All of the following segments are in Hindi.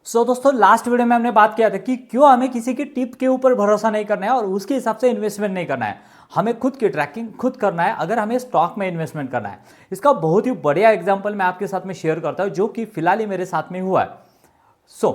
दोस्तों लास्ट वीडियो में हमने बात किया था कि क्यों हमें किसी की टिप के ऊपर भरोसा नहीं करना है और उसके हिसाब से इन्वेस्टमेंट नहीं करना है। हमें खुद की ट्रैकिंग खुद करना है अगर हमें स्टॉक में इन्वेस्टमेंट करना है। इसका बहुत ही बढ़िया एग्जांपल मैं आपके साथ में शेयर करता हूं जो कि फिलहाल ही मेरे साथ में हुआ है।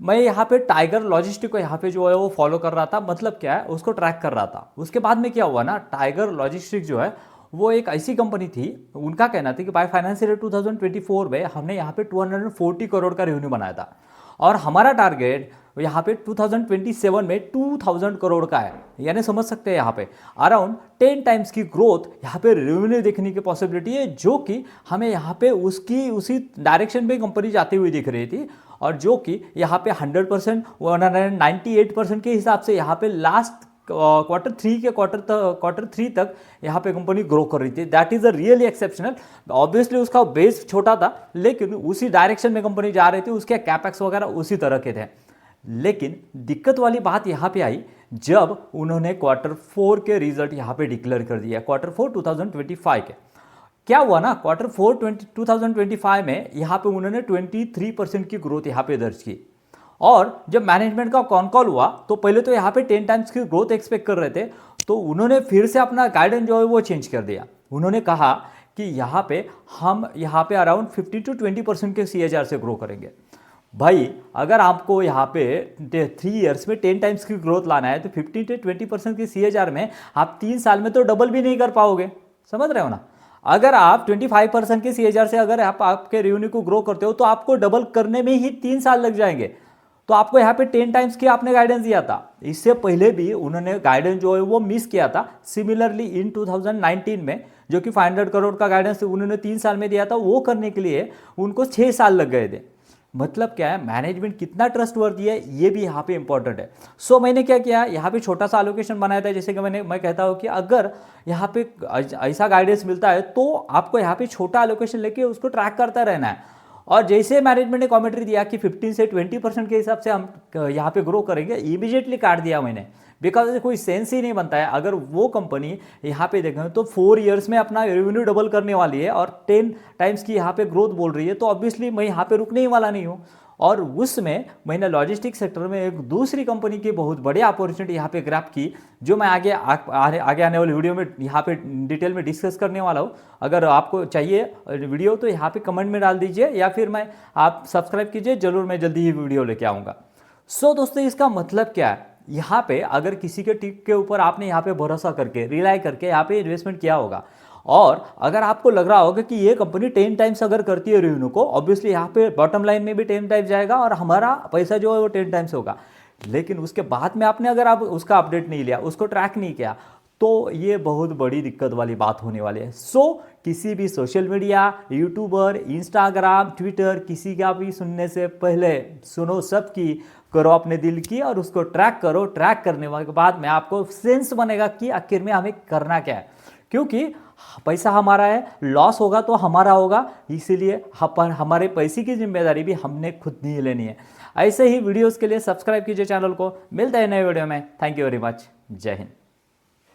मैं यहाँ पे टाइगर लॉजिस्टिक को यहाँ पे जो है वो फॉलो कर रहा था। मतलब क्या है, उसको ट्रैक कर रहा था। उसके बाद में क्या हुआ ना, टाइगर लॉजिस्टिक जो है वो एक ऐसी कंपनी थी, उनका कहना था कि बाय फाइनेंशियल ईयर 2024 में हमने यहाँ पे 240 करोड़ का रेवेन्यू बनाया था और हमारा टारगेट यहाँ पे 2027 में 2000 करोड़ का है। यानी समझ सकते हैं यहाँ पे अराउंड 10 टाइम्स की ग्रोथ यहाँ पे रेवेन्यू देखने की पॉसिबिलिटी है, जो कि हमें यहाँ पे उसी डायरेक्शन में कंपनी जाती हुई दिख रही थी और जो कि यहाँ पे 100% 198% के हिसाब से यहाँ पे लास्ट क्वार्टर थ्री तक यहाँ पे कंपनी ग्रो कर रही थी। That is a really exceptional. Obviously उसका बेस छोटा था लेकिन उसी डायरेक्शन में कंपनी जा रही थी, उसके कैपेक्स वगैरह उसी तरह के थे। लेकिन दिक्कत वाली बात यहाँ पे आई जब उन्होंने Q4 के रिजल्ट यहाँ पे डिक्लेयर कर दिया। Q4 2025 के क्या हुआ ना, Q4 2025 में यहाँ पे उन्होंने 23% की ग्रोथ यहाँ पे दर्ज की और जब मैनेजमेंट का कॉन कॉल हुआ तो पहले तो यहाँ पे 10 टाइम्स की ग्रोथ एक्सपेक्ट कर रहे थे, तो उन्होंने फिर से अपना गाइडेंस जो है वो चेंज कर दिया। उन्होंने कहा कि यहाँ पे हम यहाँ पे अराउंड 50 to 20% के CAGR से ग्रो करेंगे। भाई अगर आपको यहाँ पे 3 ईयर्स में 10 टाइम्स की ग्रोथ लाना है तो 50 to 20% की CAGR में आप 3 साल में तो डबल भी नहीं कर पाओगे। समझ रहे हो ना। अगर आप 25% के CAGR से अगर आप आपके रेवेन्यू को ग्रो करते हो तो आपको डबल करने में ही 3 साल लग जाएंगे। तो आपको यहाँ पे 10 टाइम्स की आपने गाइडेंस दिया था। इससे पहले भी उन्होंने गाइडेंस जो है वो मिस किया था सिमिलरली इन 2019 में, जो कि 500 करोड़ का गाइडेंस उन्होंने 3 साल में दिया था। वो करने के लिए उनको 6 साल लग गए थे। मतलब क्या है, मैनेजमेंट कितना ट्रस्टवर्दी है ये भी यहाँ पे इंपॉर्टेंट है। मैंने क्या किया, यहाँ पे छोटा सा एलोकेशन बनाया था। जैसे कि मैं कहता हूँ कि अगर यहाँ पे ऐसा गाइडेंस मिलता है तो आपको यहाँ पे छोटा एलोकेशन लेके उसको ट्रैक करता रहना है। और जैसे मैनेजमेंट ने कमेंट्री दिया कि 15 से 20% के हिसाब से हम यहाँ पे ग्रो करेंगे, इमीडिएटली काट दिया मैंने, बिकॉज कोई सेंस ही नहीं बनता है। अगर वो कंपनी यहाँ पे देखें तो 4 ईयर्स में अपना रेवेन्यू डबल करने वाली है और 10 टाइम्स की यहाँ पे ग्रोथ बोल रही है, तो ऑब्वियसली मैं यहाँ पे रुकने ही वाला नहीं हूँ। और उसमें मैंने लॉजिस्टिक सेक्टर में एक दूसरी कंपनी की बहुत बड़ी अपॉर्चुनिटी यहाँ पे ग्रैब की, जो मैं आगे आने वाली वीडियो में यहाँ पे डिटेल में डिस्कस करने वाला हूँ। अगर आपको चाहिए वीडियो तो यहाँ पे कमेंट में डाल दीजिए या फिर आप सब्सक्राइब कीजिए, जरूर मैं जल्दी ही वीडियो लेके आऊँगा। दोस्तों इसका मतलब क्या है, यहाँ पे अगर किसी के टिप के ऊपर आपने यहाँ पे भरोसा करके रिलाई करके यहाँ पे इन्वेस्टमेंट किया होगा और अगर आपको लग रहा होगा कि ये कंपनी 10 टाइम्स अगर करती है रेवेन्यू को, ऑब्वियसली यहाँ पे बॉटम लाइन में भी 10 टाइम्स जाएगा और हमारा पैसा जो है वो 10 टाइम्स होगा। लेकिन उसके बाद में आपने अगर आप उसका अपडेट नहीं लिया, उसको ट्रैक नहीं किया, तो ये बहुत बड़ी दिक्कत वाली बात होने वाली है। किसी भी social media, YouTuber, Instagram, Twitter, किसी का भी सुनने से पहले सुनो सबकी, करो अपने दिल की और उसको ट्रैक करो। ट्रैक करने के बाद में आपको सेंस बनेगा कि आखिर में हमें करना क्या है, क्योंकि पैसा हमारा है, लॉस होगा तो हमारा होगा, इसीलिए हमारे पैसे की जिम्मेदारी भी हमने खुद नहीं लेनी है। ऐसे ही वीडियोस के लिए सब्सक्राइब कीजिए चैनल को। मिलते हैं नए वीडियो में। Thank you very much. जय हिंद।